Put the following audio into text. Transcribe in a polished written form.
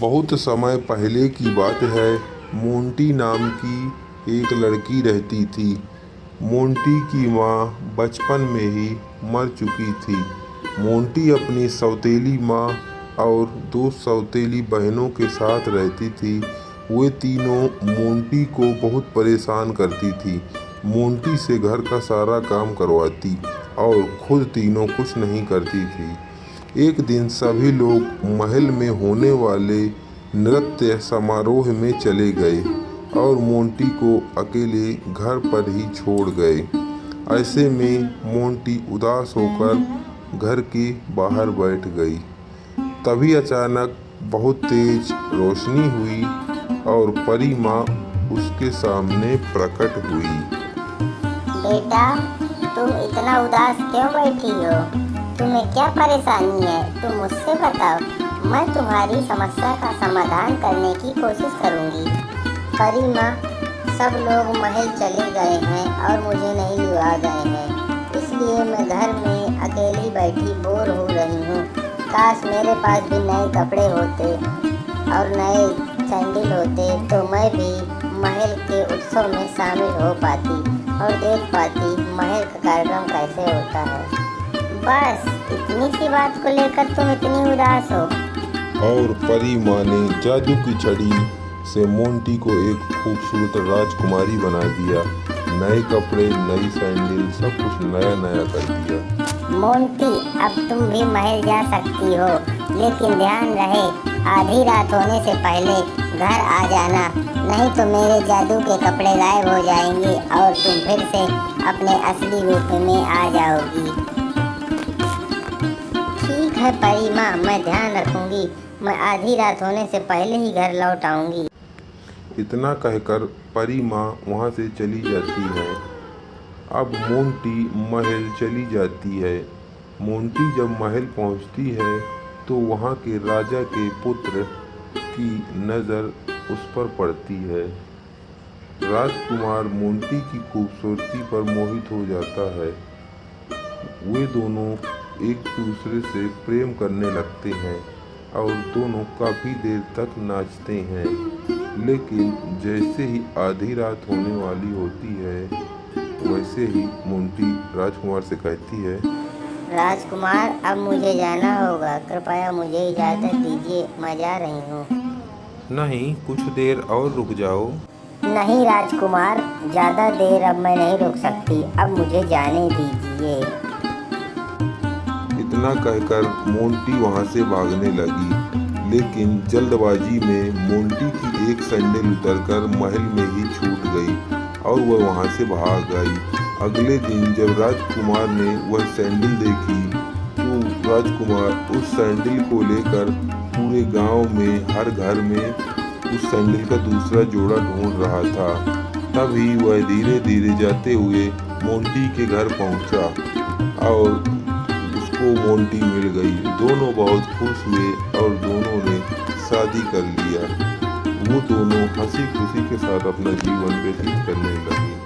बहुत समय पहले की बात है। मोंटी नाम की एक लड़की रहती थी। मोंटी की माँ बचपन में ही मर चुकी थी। मोंटी अपनी सौतेली माँ और दो सौतेली बहनों के साथ रहती थी। वे तीनों मोंटी को बहुत परेशान करती थी। मोंटी से घर का सारा काम करवाती और खुद तीनों कुछ नहीं करती थी। एक दिन सभी लोग महल में होने वाले नृत्य समारोह में चले गए और मोंटी को अकेले घर पर ही छोड़ गए। ऐसे में मोंटी उदास होकर घर के बाहर बैठ गई। तभी अचानक बहुत तेज रोशनी हुई और परी माँ उसके सामने प्रकट हुई। बेटा, तुम इतना उदास क्यों बैठी हो? तुम्हें क्या परेशानी है? तुम मुझसे बताओ, मैं तुम्हारी समस्या का समाधान करने की कोशिश करूंगी। परी माँ, सब लोग महल चले गए हैं और मुझे नहीं बुला गए हैं, इसलिए मैं घर में अकेली बैठी बोर हो रही हूँ। काश मेरे पास भी नए कपड़े होते और नए सैंडल होते तो मैं भी महल के उत्सव में शामिल हो पाती और देख पाती महल का कार्यक्रम कैसे होता है। बस इतनी सी बात को लेकर तुम इतनी उदास हो? और परी माँ ने जादू की छड़ी से मोंटी को एक खूबसूरत राजकुमारी बना दिया। नए कपड़े, नई सैंडल, सब कुछ नया नया कर दिया। मोंटी, अब तुम भी महल जा सकती हो, लेकिन ध्यान रहे आधी रात होने से पहले घर आ जाना, नहीं तो मेरे जादू के कपड़े गायब हो जाएंगे और तुम फिर से अपने असली रूप में आ जाओगी। ठीक है परी माँ, मैं ध्यान रखूंगी। मैं आधी रात होने से पहले ही घर लौट आऊंगी। इतना कहकर परी माँ वहाँ से चली जाती है। अब मोंटी महल चली जाती है। मोंटी जब महल पहुँचती है तो वहाँ के राजा के पुत्र की नज़र उस पर पड़ती है। राजकुमार मोंटी की खूबसूरती पर मोहित हो जाता है। वे दोनों एक दूसरे से प्रेम करने लगते हैं और दोनों काफ़ी देर तक नाचते हैं। लेकिन जैसे ही आधी रात होने वाली होती है वैसे ही मोंटी राजकुमार से कहती है, राजकुमार, अब मुझे जाना होगा, कृपया मुझे इजाज़त दीजिए, मैं जा रही हूँ। नहीं, कुछ देर और रुक जाओ। नहीं राजकुमार, ज़्यादा देर अब मैं नहीं रुक सकती, अब मुझे जाने दीजिए। इतना कहकर मोंटी वहाँ से भागने लगी, लेकिन जल्दबाजी में मोंटी की एक सैंडल उतरकर महल में ही छूट गई और वह वहाँ से भाग गई। अगले दिन जब राजकुमार ने वह सैंडल देखी तो राजकुमार उस सैंडल को लेकर पूरे गांव में हर घर में उस सैंडल का दूसरा जोड़ा ढूंढ रहा था। तभी वह धीरे धीरे जाते हुए मोंटी के घर पहुंचा और उसको मोंटी मिल गई। दोनों बहुत खुश हुए और दोनों ने शादी कर लिया। वो दोनों हंसी खुशी के साथ अपना जीवन व्यतीत करने लगे।